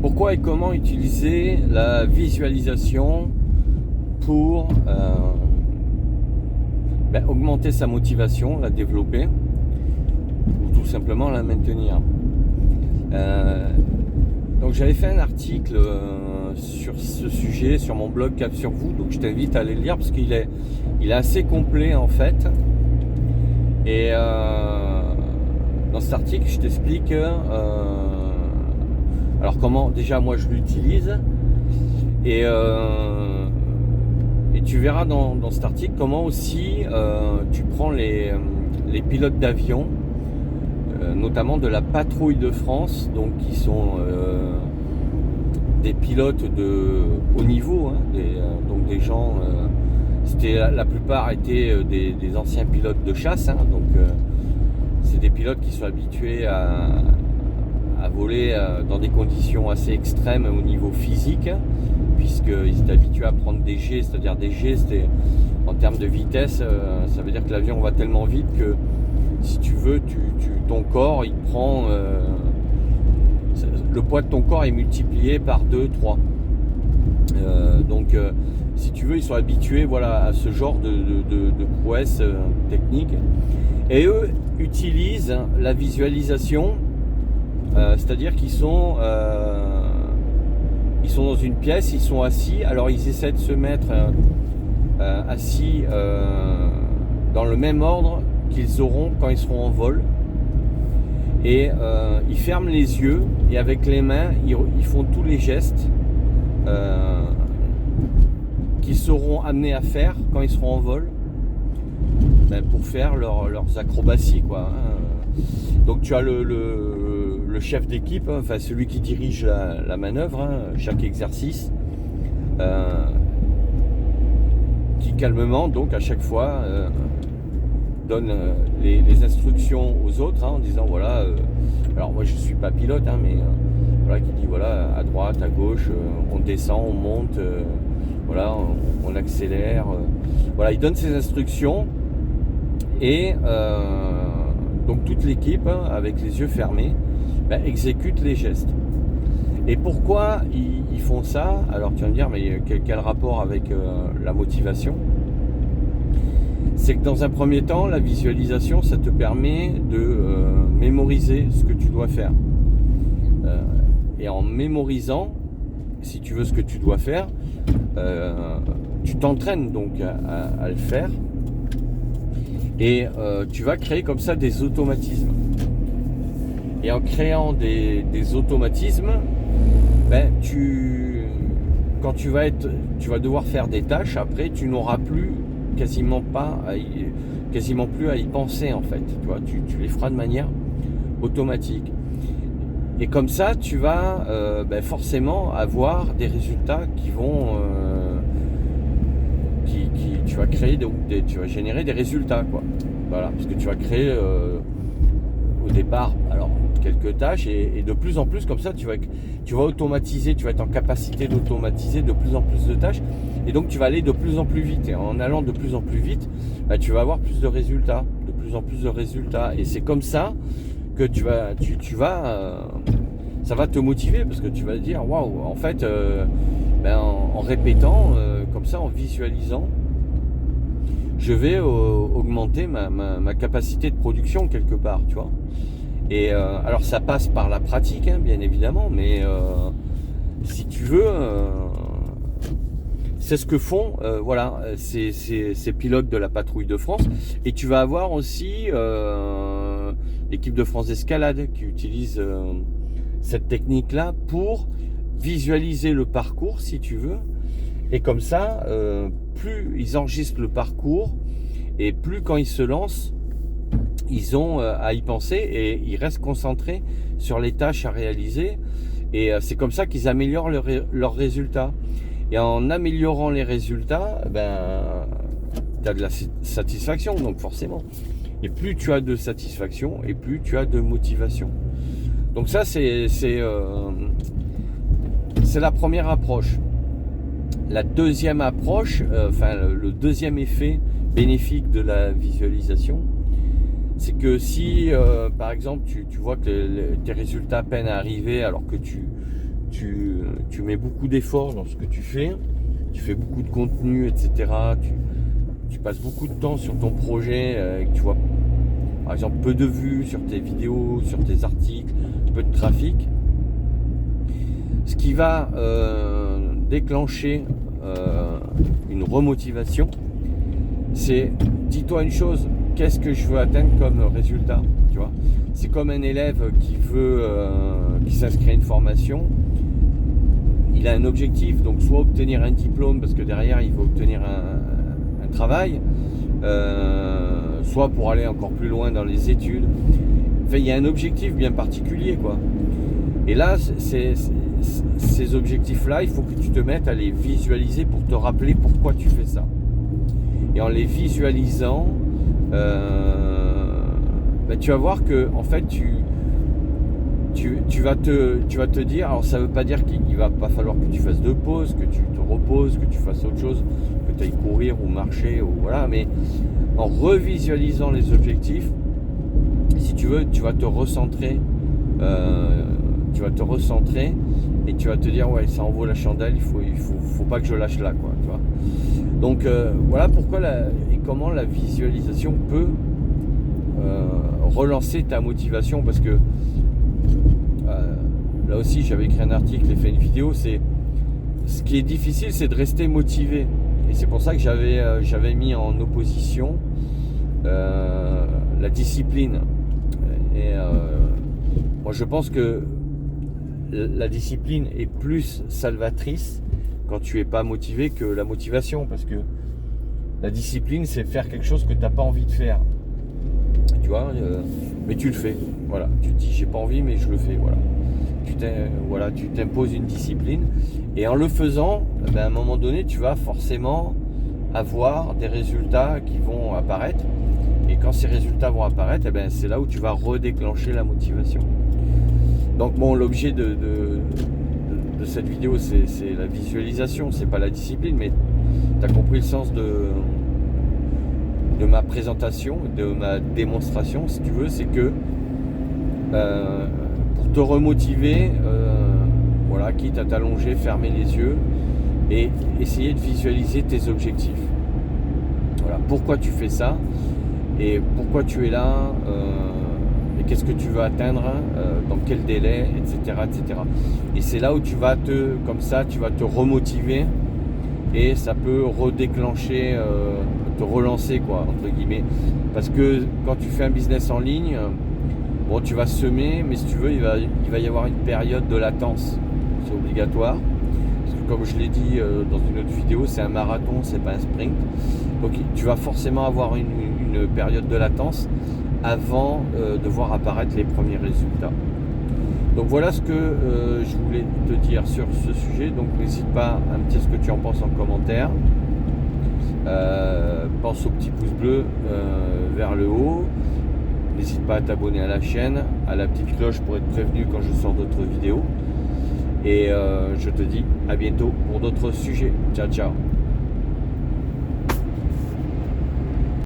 Pourquoi et comment utiliser la visualisation pour augmenter sa motivation, la développer ou tout simplement la maintenir. Donc j'avais fait un article sur ce sujet sur mon blog Cap sur vous, donc je t'invite à aller le lire parce qu'il est assez complet en fait. Et dans cet article je t'explique alors comment déjà moi je l'utilise et tu verras dans cet article comment aussi tu prends les pilotes d'avion, notamment de la patrouille de France, donc qui sont des pilotes de haut niveau, hein, donc des gens, la plupart étaient des anciens pilotes de chasse, hein, donc c'est des pilotes qui sont habitués à voler dans des conditions assez extrêmes au niveau physique, puisqu'ils étaient habitués à prendre des G, c'est-à-dire des G, c'était en termes de vitesse, ça veut dire que l'avion va tellement vite que si tu veux, ton corps il prend le poids de ton corps est multiplié par 2, 3. Donc si tu veux, ils sont habitués voilà, à ce genre de prouesse technique. Et eux utilisent la visualisation, c'est-à-dire qu'ils sont dans une pièce, ils sont assis, alors ils essaient de se mettre assis dans le même ordre qu'ils auront quand ils seront en vol. Et ils ferment les yeux et avec les mains ils font tous les gestes qu'ils seront amenés à faire quand ils seront en vol, pour faire leurs acrobaties quoi, hein. Donc tu as le chef d'équipe, hein, enfin celui qui dirige la manœuvre, hein, chaque exercice, qui calmement donc à chaque fois donne les instructions aux autres, hein, en disant voilà, alors moi je suis pas pilote, hein, mais voilà, qui dit voilà, à droite, à gauche, on descend, on monte, voilà, on accélère, voilà, il donne ses instructions et donc toute l'équipe, hein, avec les yeux fermés, exécute les gestes. Et pourquoi ils font ça? Alors tu vas me dire, mais quel rapport avec la motivation? C'est que dans un premier temps, la visualisation, ça te permet de mémoriser ce que tu dois faire. Et en mémorisant, si tu veux ce que tu dois faire, tu t'entraînes donc à le faire. Et tu vas créer comme ça des automatismes. Et en créant des automatismes, quand tu vas devoir faire des tâches, après, tu n'auras plus quasiment plus à y penser en fait. Tu vois, tu les feras de manière automatique. Et comme ça, tu vas forcément avoir des résultats qui vont, tu vas créer, tu vas générer des résultats quoi. Voilà, parce que tu vas créer au départ, alors quelques tâches et de plus en plus comme ça, tu vas automatiser, tu vas être en capacité d'automatiser de plus en plus de tâches. Et donc tu vas aller de plus en plus vite. Et en allant de plus en plus vite, tu vas avoir plus de résultats, de plus en plus de résultats. Et c'est comme ça que ça va te motiver parce que tu vas dire waouh, en fait, en répétant comme ça, en visualisant, je vais augmenter ma capacité de production quelque part, tu vois. Et alors ça passe par la pratique, hein, bien évidemment, mais si tu veux. C'est ce que font voilà, ces pilotes de la patrouille de France. Et tu vas avoir aussi l'équipe de France d'escalade qui utilise cette technique-là pour visualiser le parcours, si tu veux. Et comme ça, plus ils enregistrent le parcours, et plus quand ils se lancent, ils ont à y penser et ils restent concentrés sur les tâches à réaliser. Et c'est comme ça qu'ils améliorent leurs résultats. Et en améliorant les résultats, tu as de la satisfaction, donc forcément. Et plus tu as de satisfaction, et plus tu as de motivation. Donc ça, c'est la première approche. La deuxième approche, le deuxième effet bénéfique de la visualisation, c'est que si, par exemple, tu vois que tes résultats peinent à arriver alors que tu tu mets beaucoup d'efforts dans ce que tu fais fais beaucoup de contenu, etc. Tu passes beaucoup de temps sur ton projet, que tu vois par exemple peu de vues sur tes vidéos, sur tes articles, peu de trafic. Ce qui va déclencher une remotivation, c'est, dis-toi une chose, qu'est-ce que je veux atteindre comme résultat, tu vois. C'est comme un élève qui s'inscrit à une formation. Il a un objectif, donc soit obtenir un diplôme parce que derrière il va obtenir un travail, soit pour aller encore plus loin dans les études. Enfin, il y a un objectif bien particulier, quoi. Et là, ces objectifs-là, il faut que tu te mettes à les visualiser pour te rappeler pourquoi tu fais ça. Et en les visualisant, tu vas voir que en fait tu vas te dire, alors ça veut pas dire qu'il va pas falloir que tu fasses de pause, que tu te reposes, que tu fasses autre chose, que tu ailles courir ou marcher, ou voilà, mais en revisualisant les objectifs, si tu veux, tu vas te recentrer et tu vas te dire ouais, ça en vaut la chandelle, il faut pas que je lâche là, quoi, tu vois. Donc voilà pourquoi et comment la visualisation peut relancer ta motivation, parce que là aussi j'avais écrit un article et fait une vidéo. Ce qui est difficile, c'est de rester motivé, et c'est pour ça que j'avais mis en opposition la discipline. Et moi je pense que la discipline est plus salvatrice quand tu es pas motivé que la motivation, parce que la discipline, c'est faire quelque chose que tu n'as pas envie de faire, tu vois, mais tu le fais, voilà. Tu te dis j'ai pas envie, mais je le fais, voilà. Tu t'imposes une discipline, et en le faisant, à un moment donné, tu vas forcément avoir des résultats qui vont apparaître, et quand ces résultats vont apparaître, c'est là où tu vas redéclencher la motivation. Donc bon, l'objet de cette vidéo, c'est la visualisation, c'est pas la discipline, mais tu as compris le sens de ma présentation, de ma démonstration, si tu veux. C'est que pour te remotiver, voilà, quitte à t'allonger, fermer les yeux et essayer de visualiser tes objectifs. Voilà, pourquoi tu fais ça et pourquoi tu es là, et qu'est-ce que tu veux atteindre, dans quel délai, etc., etc. Et c'est là où tu vas te remotiver, et ça peut redéclencher, te relancer, quoi, entre guillemets. Parce que quand tu fais un business en ligne, bon, tu vas semer, mais si tu veux, il va y avoir une période de latence. C'est obligatoire. Parce que comme je l'ai dit dans une autre vidéo, c'est un marathon, c'est pas un sprint. Donc tu vas forcément avoir une période de latence avant de voir apparaître les premiers résultats. Donc voilà ce que je voulais te dire sur ce sujet. Donc n'hésite pas à me dire ce que tu en penses en commentaire. Pense au petit pouce bleu vers le haut. N'hésite pas à t'abonner à la chaîne, à la petite cloche pour être prévenu quand je sors d'autres vidéos. Et je te dis à bientôt pour d'autres sujets. Ciao, ciao.